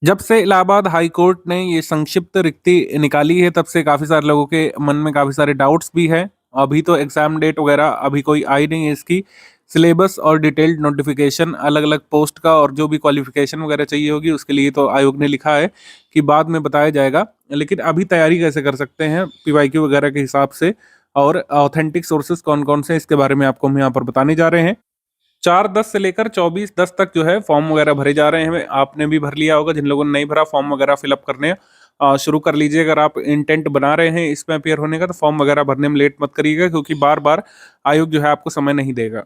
जब से Allahabad high court ने ये संक्षिप्त रिक्ति निकाली है, तब से काफ़ी सारे लोगों के मन में काफ़ी सारे डाउट्स भी हैं। अभी तो एग्ज़ाम डेट वगैरह अभी कोई आई नहीं है इसकी। सिलेबस और डिटेल्ड नोटिफ़िकेशन अलग-अलग पोस्ट का और जो भी क्वालिफ़िकेशन वगैरह चाहिए होगी, उसके लिए तो आयोग ने लिखा है कि बाद में बताया जाएगा। लेकिन अभी तैयारी कैसे कर सकते हैं पीवाईक्यू वगैरह के हिसाब से और ऑथेंटिक सोर्सेज़ कौन-कौन से हैं, इसके बारे में आपको हम यहाँ पर बताने जा रहे हैं। 4/10 से लेकर 24/10 तक जो है फॉर्म वगैरह भरे जा रहे हैं। आपने भी भर लिया होगा, जिन लोगों ने नहीं भरा फॉर्म वगैरह फिलअप करने शुरू कर लीजिए। अगर आप इंटेंट बना रहे हैं इसमें अपीयर होने का, तो फॉर्म वगैरह भरने में लेट मत करिएगा, क्योंकि बार-बार आयोग जो है आपको समय नहीं देगा।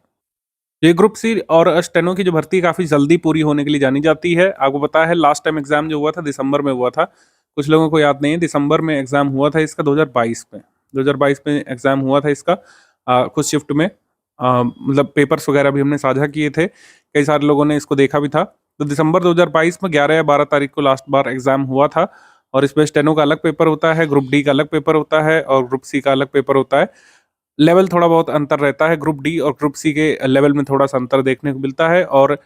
ये ग्रुप सी और स्टेनो की जो भर्ती काफ़ी जल्दी पूरी होने के लिए जानी जाती है। आपको पता है लास्ट टाइम एग्ज़ाम जो हुआ था दिसंबर में हुआ था। कुछ लोगों को याद नहीं है, दिसंबर में एग्ज़ाम हुआ था इसका 2022 में। 2022 में एग्ज़ाम हुआ था इसका कुछ शिफ्ट में। मतलब पेपर्स वगैरह भी हमने साझा किए थे। कई सारे लोगों ने इसको देखा भी था। तो दिसंबर 2022 में 11 या 12 तारीख को लास्ट बार एग्ज़ाम हुआ था और इसमें स्टेनो का अलग पेपर होता है, ग्रुप डी का अलग पेपर होता है और ग्रुप सी का अलग पेपर होता है। लेवल थोड़ा बहुत अंतर रहता है, ग्रुप डी और ग्रुप सी के लेवल में थोड़ा-सा अंतर देखने को मिलता है और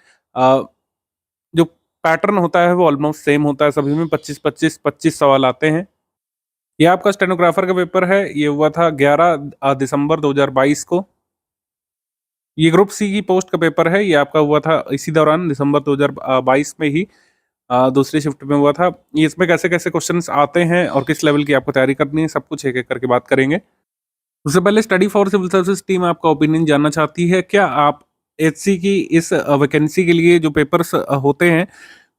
जो पैटर्न होता है वो ऑलमोस्ट सेम होता है सभी में। 25-25, 25 सवाल आते हैं। ये आपका स्टेनोग्राफर का पेपर है, ये हुआ था 11 दिसंबर 2022 को। ये ग्रुप सी की पोस्ट का पेपर है, ये आपका हुआ था इसी दौरान दिसंबर 2022 में ही दूसरी शिफ्ट में हुआ था। ये इसमें कैसे-कैसे क्वेश्चंस आते हैं और किस लेवल की आपको तैयारी करनी है, सब कुछ एक-एक करके बात करेंगे। उससे पहले study for civil services team आपका ओपिनियन जानना चाहती है। क्या आप एचसी की इस वैकेंसी के लिए जो पेपर्स होते हैं,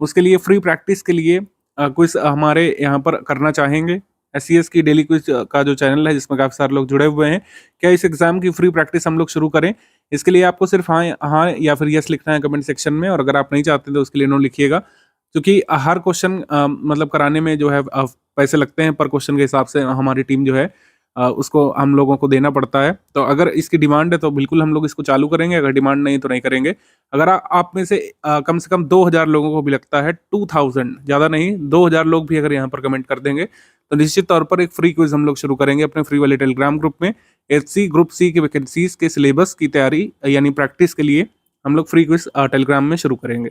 उसके लिए फ्री प्रैक्टिस के लिए क्विज़ हमारे यहाँ पर करना चाहेंगे? एससीएस की डेली क्विज़ का जो चैनल है, जिसमें काफ़ी सारे लोग जुड़े हुए हैं। क्या इस एग्ज़ाम की फ्री प्रैक्टिस हम लोग शुरू करें? इसके लिए आपको सिर्फ हाँ हाँ या फिर येस लिखना है कमेंट सेक्शन में, और अगर आप नहीं चाहते तो उसके लिए नो लिखिएगा। क्योंकि हर क्वेश्चन मतलब कराने में जो है पैसे लगते हैं, पर क्वेश्चन के हिसाब से हमारी टीम जो है उसको हम लोगों को देना पड़ता है। तो अगर इसकी डिमांड है तो बिल्कुल हम लोग इसको चालू करेंगे, अगर डिमांड नहीं तो नहीं करेंगे। अगर आप में से कम 2000 लोगों को भी लगता है, 2000 ज़्यादा नहीं, 2000 लोग भी अगर यहाँ पर कमेंट कर देंगे, तो निश्चित तौर पर एक फ्री क्विज़ हम लोग शुरू करेंगे अपने फ्री वाले टेलीग्राम ग्रुप में। एचसी ग्रुप सी की वैकेंसीज़ के सिलेबस की तैयारी यानी प्रैक्टिस के लिए हम लोग फ्री क्विज़ टेलीग्राम में शुरू करेंगे।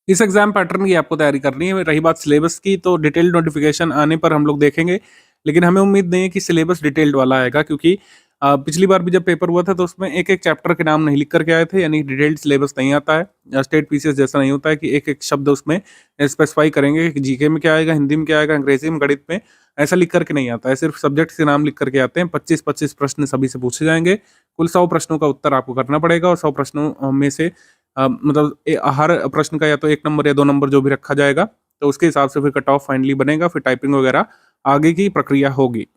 इस एग्जाम पैटर्न की आपको तैयारी करनी है। रही बात सिलेबस की, तो डिटेल्ड नोटिफिकेशन आने पर हम लोग देखेंगे, लेकिन हमें उम्मीद नहीं है कि सिलेबस डिटेल्ड वाला आएगा, क्योंकि पिछली बार भी जब पेपर हुआ था तो उसमें एक-एक चैप्टर के नाम नहीं लिख कर के आए थे, यानी डिटेल्ड सिलेबस नहीं आता है। स्टेट पीसीएस जैसा नहीं होता है कि एक-एक शब्द उसमें स्पेसिफाई करेंगे कि जीके में क्या आएगा, हिंदी में क्या आएगा, अंग्रेजी में, गणित में, ऐसा लिख कर के नहीं आता है। सिर्फ सब्जेक्ट के नाम लिख कर के आते हैं। 25-25 प्रश्न सभी से पूछे जाएँगे। कुल 100 प्रश्नों का उत्तर आपको करना पड़ेगा और 100 प्रश्नों में से मतलब हर प्रश्न का या तो 1 नंबर या 2 नंबर जो भी रखा जाएगा, तो उसके हिसाब से फिर कट ऑफ फाइनली बनेगा, फिर टाइपिंग वगैरह आगे की प्रक्रिया होगी।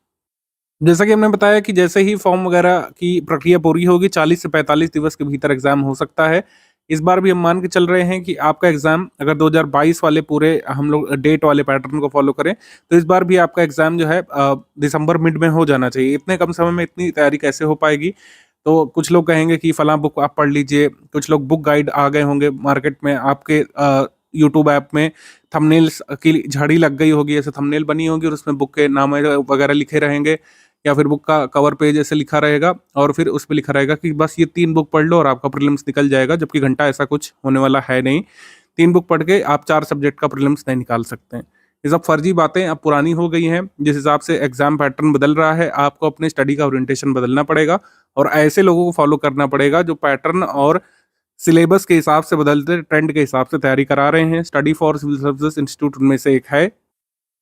जैसा कि हमने बताया कि जैसे ही फॉर्म वगैरह की प्रक्रिया पूरी होगी, 40 से 45 दिवस के भीतर एग्ज़ाम हो सकता है। इस बार भी हम मान के चल रहे हैं कि आपका एग्ज़ाम अगर 2022 वाले पूरे हम लोग डेट वाले पैटर्न को फ़ॉलो करें, तो इस बार भी आपका एग्ज़ाम जो है दिसंबर मिड में हो जाना चाहिए। इतने कम समय में इतनी तैयारी कैसे हो पाएगी? तो कुछ लोग कहेंगे कि फलाँ बुक आप पढ़ लीजिए, कुछ लोग बुक गाइड आ गए होंगे मार्केट में, आपके यूट्यूब ऐप में थंबनेल्स की झड़ी लग गई होगी, ऐसे थंबनेल बनी होगी और उसमें बुक के नाम वगैरह लिखे रहेंगे, या फिर बुक का कवर पेज ऐसे लिखा रहेगा और फिर उसपे लिखा रहेगा कि बस ये 3 बुक पढ़ लो और आपका प्रीलिम्स निकल जाएगा, जबकि घंटा ऐसा कुछ होने वाला है नहीं। 3 बुक पढ़ के आप 4 सब्जेक्ट का प्रीलिम्स नहीं निकाल सकते हैं। ये सब फर्जी बातें अब पुरानी हो गई हैं। जिस हिसाब से एग्ज़ाम पैटर्न बदल रहा है, आपको अपने स्टडी का ओरिएंटेशन बदलना पड़ेगा और ऐसे लोगों को फॉलो करना पड़ेगा जो पैटर्न और सिलेबस के हिसाब से, बदलते ट्रेंड के हिसाब से तैयारी करा रहे हैं। Study for civil services institute उनमें से एक है।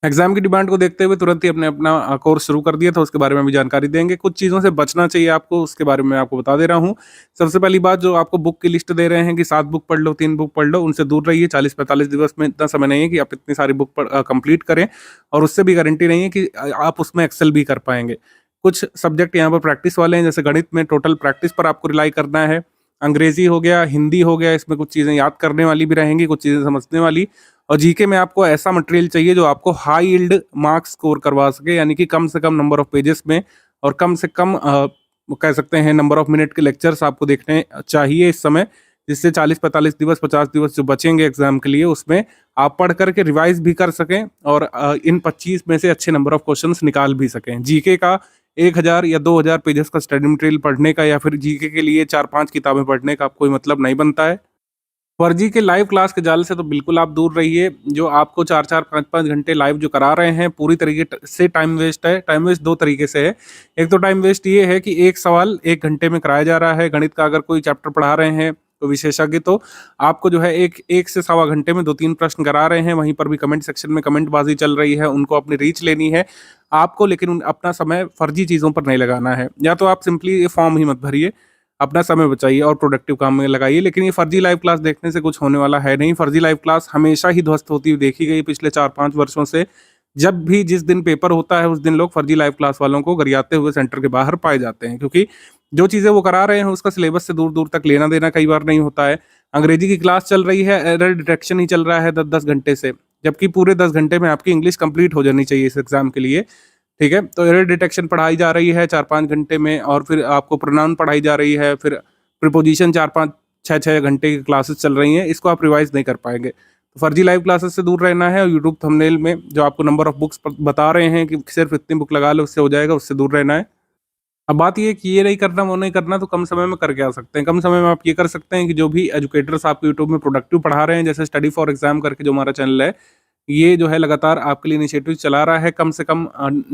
एग्जाम की डिमांड को देखते हुए तुरंत ही अपने अपना कोर्स शुरू कर दिया था, उसके बारे में भी जानकारी देंगे। कुछ चीज़ों से बचना चाहिए आपको, उसके बारे में आपको बता दे रहा हूँ। सबसे पहली बात, जो आपको बुक की लिस्ट दे रहे हैं कि 7 बुक पढ़ लो, 3 बुक पढ़ लो, उनसे दूर रहिए। 40-45 दिवस में इतना समय नहीं है कि आप इतनी सारी बुक कंप्लीट करें, और उससे भी गारंटी नहीं है कि आप उसमें एक्सेल भी कर पाएंगे। कुछ सब्जेक्ट यहाँ पर प्रैक्टिस वाले हैं, जैसे गणित में टोटल प्रैक्टिस पर आपको रिलाई करना है। अंग्रेजी हो गया, हिंदी हो गया, इसमें कुछ चीज़ें याद करने वाली भी रहेंगी, कुछ चीज़ें समझने वाली। और जीके में आपको ऐसा मटेरियल चाहिए जो आपको हाई यील्ड मार्क्स स्कोर करवा सके, यानी कि कम से कम नंबर ऑफ पेजेस में और कम से कम वो कह सकते हैं नंबर ऑफ मिनट के लेक्चर्स आपको देखने चाहिए इस समय, जिससे 40-45 दिवस, 50 दिवस जो बचेंगे एग्जाम के लिए, उसमें आप पढ़ करके रिवाइज भी कर सकें और इन 25 में से अच्छे नंबर ऑफ क्वेश्चंस निकाल भी सकें। जीके का 1000 या 2000 पेजेस का स्टडी मटेरियल पढ़ने का या फिर जीके के लिए 4-5 किताबें पढ़ने का कोई मतलब नहीं बनता है। फर्जी के लाइव क्लास के जाल से तो बिल्कुल आप दूर रहिए। जो आपको 4-4 5-5 घंटे लाइव जो करा रहे हैं, पूरी तरीके से टाइम वेस्ट है। टाइम वेस्ट 2 तरीके से है। एक तो टाइम वेस्ट ये है कि एक सवाल 1 घंटे में कराया जा रहा है। गणित का अगर कोई चैप्टर पढ़ा रहे हैं तो विशेषज्ञ, तो आपको जो है 1 से सवा घंटे में 2-3 प्रश्न करा रहे हैं। वहीं पर भी कमेंट सेक्शन में कमेंटबाजी चल रही है, उनको अपनी रीच लेनी है आपको, लेकिन अपना समय फर्जी चीज़ों पर नहीं लगाना है। या तो आप सिंपली ये फॉर्म ही मत भरिए, अपना समय बचाइए और प्रोडक्टिव काम में लगाइए। लेकिन ये फर्जी लाइव क्लास देखने से कुछ होने वाला है नहीं। फर्जी लाइव क्लास हमेशा ही ध्वस्त होती हुई देखी गई पिछले 4-5 वर्षों से। जब भी जिस दिन पेपर होता है उस दिन लोग फर्जी लाइव क्लास वालों को गरियाते हुए सेंटर के बाहर पाए जाते हैं, क्योंकि जो चीज़ें वो करा रहे हैं उसका सिलेबस से दूर दूर तक लेना देना कई बार नहीं होता है। अंग्रेजी की क्लास चल रही है, एरर डिटेक्शन ही चल रहा है 10-10 घंटे से, जबकि पूरे 10 घंटे में आपकी इंग्लिश कंप्लीट हो जानी चाहिए इस एग्जाम के लिए। ठीक है, तो एरर डिटेक्शन पढ़ाई जा रही है 4-5 घंटे में, और फिर आपको प्रोनाउन पढ़ाई जा रही है, फिर प्रीपोजिशन 4-5 6-6 घंटे की क्लासेस चल रही हैं। इसको आप रिवाइज नहीं कर पाएंगे। तो फर्जी लाइव क्लासेस से दूर रहना है, और यूट्यूब थंबनेल में जो आपको नंबर ऑफ बुक्स बता रहे हैं कि सिर्फ इतनी बुक लगा लो उससे हो जाएगा, उससे दूर रहना है। अब बात ये है कि ये नहीं करना, वो नहीं करना, तो कम समय में कर क्या सकते हैं? कम समय में आप ये कर सकते हैं कि जो भी एजुकेटर्स आपको यूट्यूब में प्रोडक्टिव पढ़ा रहे हैं, जैसे स्टडी फॉर एग्जाम करके जो हमारा चैनल है, ये जो है लगातार आपके लिए इनिशिएटिव चला रहा है। कम से कम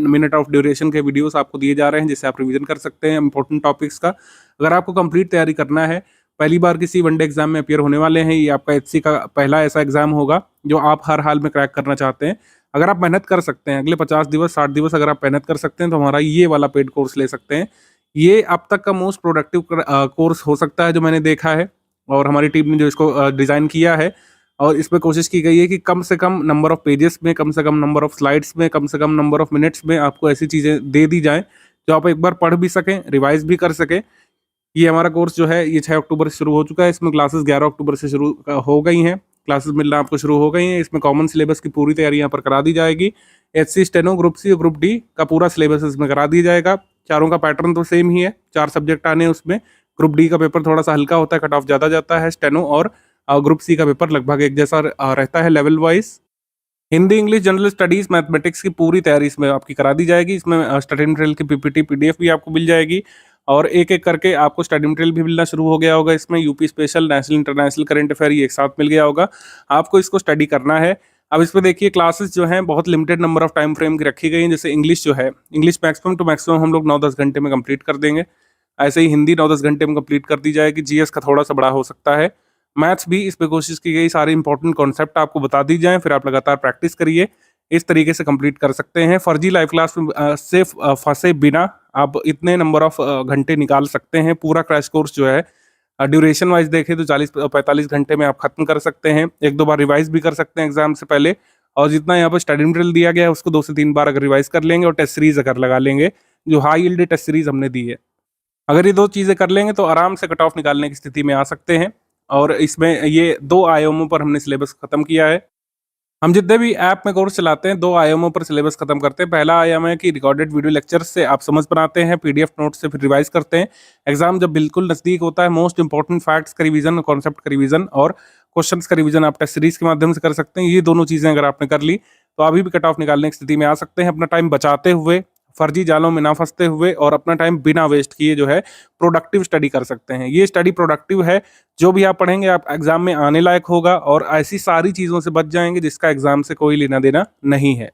मिनट ऑफ ड्यूरेशन के वीडियोस आपको दिए जा रहे हैं, जिससे आप रिवीजन कर सकते हैं इंपॉर्टेंट टॉपिक्स का। अगर आपको कंप्लीट तैयारी करना है, पहली बार किसी वनडे एग्जाम में अपीयर होने वाले हैं, ये आपका एचसी का पहला ऐसा एग्जाम होगा जो आप हर हाल में क्रैक करना चाहते हैं। अगर आप मेहनत कर सकते हैं, अगले 50 दिवस 60 दिवस अगर आप मेहनत कर सकते हैं, तो हमारा ये वाला पेड कोर्स ले सकते हैं। ये अब तक का मोस्ट प्रोडक्टिव कोर्स हो सकता है जो मैंने देखा है, और हमारी टीम ने जो इसको डिज़ाइन किया है, और इसमें कोशिश की गई है कि कम से कम नंबर ऑफ पेजेस में, कम से कम नंबर ऑफ स्लाइड्स में, कम से कम नंबर ऑफ मिनट्स में आपको ऐसी चीज़ें दे दी जाएँ जो आप एक बार पढ़ भी सकें, रिवाइज़ भी कर सकें। ये हमारा कोर्स जो है ये 6 अक्टूबर से शुरू हो चुका है। इसमें क्लासेस 11 अक्टूबर से शुरू हो गई हैं। क्लासेस मिलना आपको शुरू हो गई हैं। इसमें कॉमन सिलेबस की पूरी तैयारी यहाँ पर करा दी जाएगी। एचसी, स्टेनो, ग्रुप सी और ग्रुप डी का पूरा सिलेबस इसमें करा दिया जाएगा। चारों का पैटर्न तो सेम ही है, 4 सब्जेक्ट आने हैं उसमें। ग्रुप डी का पेपर थोड़ा सा हल्का होता है, कट ऑफ ज़्यादा जाता है। स्टेनो और ग्रुप सी का पेपर लगभग एक जैसा रहता है level wise. Hindi, English, general studies, mathematics की पूरी तैयारी इसमें आपकी करा दी जाएगी। इसमें स्टडी मटेरियल की पीपीटी, पीडीएफ भी आपको मिल जाएगी, और एक-एक करके आपको स्टडी मटेरियल भी मिलना शुरू हो गया होगा। इसमें UP special, national, international, current affair ये एक साथ मिल गया होगा। आपको इसको स्टडी करना है। अब इसमें देखिए क्लासेस जो हैं बहुत limited number of time frame की रखी गई हैं। जैसे इंग्लिश जो है, इंग्लिश मैक्सिमम टू मैक्सिमम हम लोग 9-10 घंटे में कंप्लीट कर देंगे। ऐसे ही हिंदी 9-10 घंटे में कंप्लीट कर दी जाएगी। जीएस का थोड़ा सा बड़ा हो सकता है। मैथ्स भी इस पे कोशिश की गई सारे इंपॉर्टेंट कॉन्सेप्ट आपको बता दी जाएँ, फिर आप लगातार प्रैक्टिस करिए। इस तरीके से कंप्लीट कर सकते हैं। फर्जी लाइव क्लास में से फँसे बिना आप इतने नंबर ऑफ घंटे निकाल सकते हैं। पूरा क्रैश कोर्स जो है ड्यूरेशन वाइज़ देखें तो 40-45 घंटे में आप खत्म कर सकते हैं। 1-2 बार रिवाइज़ भी कर सकते हैं एग्ज़ाम से पहले, और जितना यहाँ पर स्टडी मटेरियल दिया गया है उसको 2 से 3 बार अगर रिवाइज़ कर लेंगे और टेस्ट सीरीज़ अगर लगा लेंगे, जो हाई यील्ड टेस्ट सीरीज़ हमने दी है। अगर ये 2 चीज़ें कर लेंगे तो आराम से कट ऑफ निकालने की स्थिति में आ सकते हैं, और इसमें ये 2 आयामों पर हमने सिलेबस खत्म किया है। हम जितने भी ऐप में कोर्स चलाते हैं 2 आयामों पर सिलेबस खत्म करते हैं। पहला आयाम है कि रिकॉर्डेड वीडियो लेक्चर से आप समझ बनाते हैं, पीडीएफ नोट से फिर रिवाइज करते हैं। एग्जाम जब बिल्कुल नज़दीक होता है, मोस्ट इंपॉर्टेंट फैक्ट्स का रिवीजन, कॉन्सेप्ट का रिवीजन और क्वेश्चंस का रिवीजन आप टेस्ट सीरीज के माध्यम से कर सकते हैं। ये दोनों चीज़ें अगर आपने कर ली तो अभी भी कट ऑफ निकालने की स्थिति में आ सकते हैं। अपना टाइम बचाते हुए, फर्जी जालों में ना फंसते हुए, और अपना टाइम बिना वेस्ट किए जो है प्रोडक्टिव स्टडी कर सकते हैं। ये स्टडी प्रोडक्टिव है। जो भी आप पढ़ेंगे आप एग्जाम में आने लायक होगा, और ऐसी सारी चीज़ों से बच जाएंगे जिसका एग्जाम से कोई लेना देना नहीं है।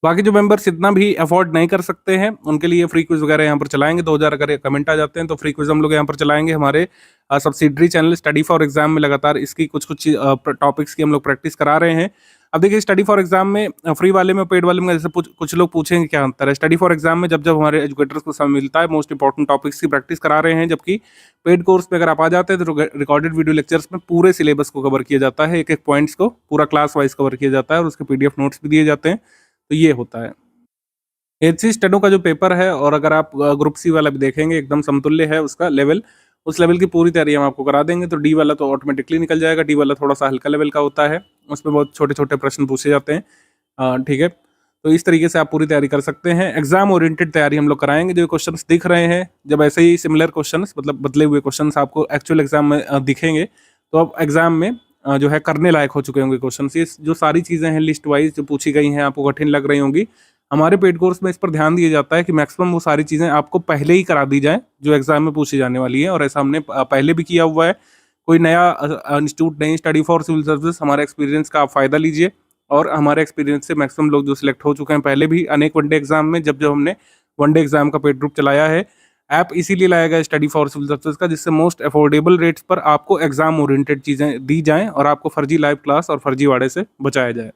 बाकी जो मेंबर्स इतना भी अफोर्ड नहीं कर सकते हैं उनके लिए फ्री क्विज वगैरह यहाँ पर चलाएंगे। 2000 अगर कमेंट आ जाते हैं तो फ्री क्विज हम लोग यहाँ पर चलाएंगे। हमारे subsidiary channel study for exam में लगातार इसकी कुछ टॉपिक्स की हम लोग प्रैक्टिस करा रहे हैं। अब देखिए स्टडी फॉर एग्जाम में फ्री वाले में पेड वाले में जैसे कुछ लोग पूछेंगे क्या अंतर है। स्टडी फॉर एग्जाम में जब हमारे एजुकेटर्स को समय मिलता है मोस्ट इंपॉर्टेंट टॉपिक्स की प्रैक्टिस करा रहे हैं, जबकि पेड कोर्स में अगर आप आ जाते हैं तो रिकॉर्डेड वीडियो लेक्चर्स में पूरे सिलेबस को कवर किया जाता है। एक पॉइंट्स को पूरा क्लास वाइज कवर किया जाता है, और उसके पीडीएफ नोट्स भी दिए जाते हैं। तो ये होता है एचसी स्टेनो का जो पेपर है। और अगर आप ग्रुप सी वाला भी देखेंगे एकदम समतुल्य है उसका लेवल, उस लेवल की पूरी तैयारी हम आपको करा देंगे। तो डी वाला तो ऑटोमेटिकली निकल जाएगा। डी वाला थोड़ा सा हल्का लेवल का होता है, उसमें बहुत छोटे छोटे प्रश्न पूछे जाते हैं। ठीक है, तो इस तरीके से आप पूरी तैयारी कर सकते हैं। एग्जाम ओरिएंटेड तैयारी हम लोग कराएंगे। जो क्वेश्चन दिख रहे हैं, जब ऐसे ही सिमिलर क्वेश्चन मतलब बदले हुए क्वेश्चन आपको एक्चुअल एग्जाम में दिखेंगे तो अब एग्जाम में जो है करने लायक हो चुके होंगे क्वेश्चन। ये जो सारी चीज़ें हैं लिस्ट वाइज जो पूछी गई हैं आपको कठिन लग रही होंगी, हमारे पेड कोर्स में इस पर ध्यान दिया जाता है कि मैक्सिमम वो सारी चीज़ें आपको पहले ही करा दी जाए जो एग्जाम में पूछी जाने वाली है। और ऐसा हमने पहले भी किया हुआ है। कोई नया इंस्टीट्यूट नहीं, स्टडी फॉर सिविल सर्विस, हमारे एक्सपीरियंस का आप फ़ायदा लीजिए। और हमारे एक्सपीरियंस से मैक्सिमम लोग जो सिलेक्ट हो चुके हैं पहले भी अनेक वनडे एग्जाम में, जब जब हमने वनडे एग्जाम का पेड ग्रुप चलाया है। ऐप इसीलिए लाया गया स्टडी फॉर सिविल सर्विसेज का, जिससे मोस्ट अफोर्डेबल रेट्स पर आपको एग्जाम ओरिएंटेड चीज़ें दी जाएं और आपको फर्जी लाइव क्लास और फर्जीवाड़े से बचाया जाए।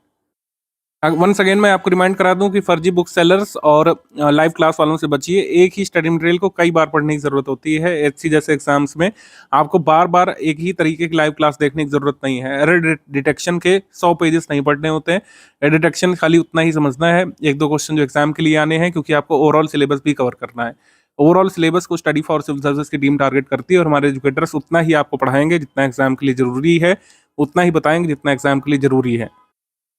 वंस अगेन मैं आपको रिमाइंड करा दूं कि फर्जी बुक सेलर्स और लाइव क्लास वालों से बचिए। एक ही स्टडी मटेरियल को कई बार पढ़ने की ज़रूरत होती है। एचसी जैसे एग्जाम्स में आपको बार बार एक ही तरीके की लाइव क्लास देखने की ज़रूरत नहीं है। एरर डिटेक्शन के 100 पेजेस नहीं पढ़ने होते हैं। एरर डिटेक्शन खाली उतना ही समझना है, एक दो क्वेश्चन जो एग्जाम के लिए आने हैं, क्योंकि आपको ओवरऑल सिलेबस भी कवर करना है। ओवरऑल सिलेबस को स्टडी फॉर सिविल सर्विस की टीम टारगेट करती है और हमारे एजुकेटर्स उतना ही आपको पढ़ाएंगे जितना एग्जाम के लिए ज़रूरी है, उतना ही बताएंगे जितना एग्जाम के लिए ज़रूरी है।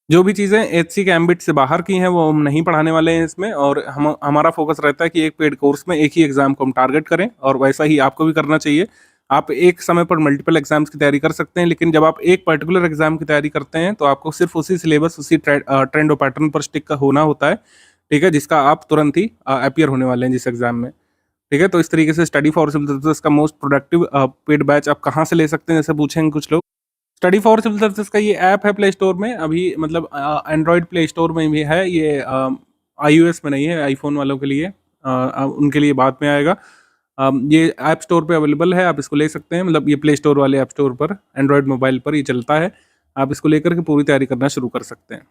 जो भी चीज़ें एचसी के एम्बिट से बाहर की हैं वो हम नहीं पढ़ाने वाले हैं इसमें, और हमारा फोकस रहता है कि एक पेड कोर्स में एक ही एग्जाम को हम टारगेट करें, और वैसा ही आपको भी करना चाहिए। आप एक समय पर मल्टीपल एग्जाम्स की तैयारी कर सकते हैं, लेकिन जब आप एक पर्टिकुलर एग्जाम की तैयारी करते हैं तो आपको सिर्फ उसी सिलेबस, उसी ट्रेंड और पैटर्न पर स्टिक का होना होता है, ठीक है, जिसका आप तुरंत ही अपियर होने वाले हैं जिस एग्जाम में। ठीक है, तो इस तरीके से स्टडी फॉर सिविल सर्विसेज का मोस्ट प्रोडक्टिव पेड बैच आप कहाँ से ले सकते हैं, जैसे पूछेंगे कुछ लोग। स्टडी फॉर सिविल सर्विसेज का ये ऐप है प्ले स्टोर में अभी, मतलब एंड्रॉयड प्ले स्टोर में भी है ये, आईओएस में नहीं है, आईफोन वालों के लिए, उनके लिए बाद में आएगा। ये ऐप स्टोर पे अवेलेबल है, आप इसको ले सकते हैं, मतलब ये प्ले स्टोर वाले ऐप स्टोर पर एंड्रॉयड मोबाइल पर ये चलता है। आप इसको लेकर के पूरी तैयारी करना शुरू कर सकते हैं।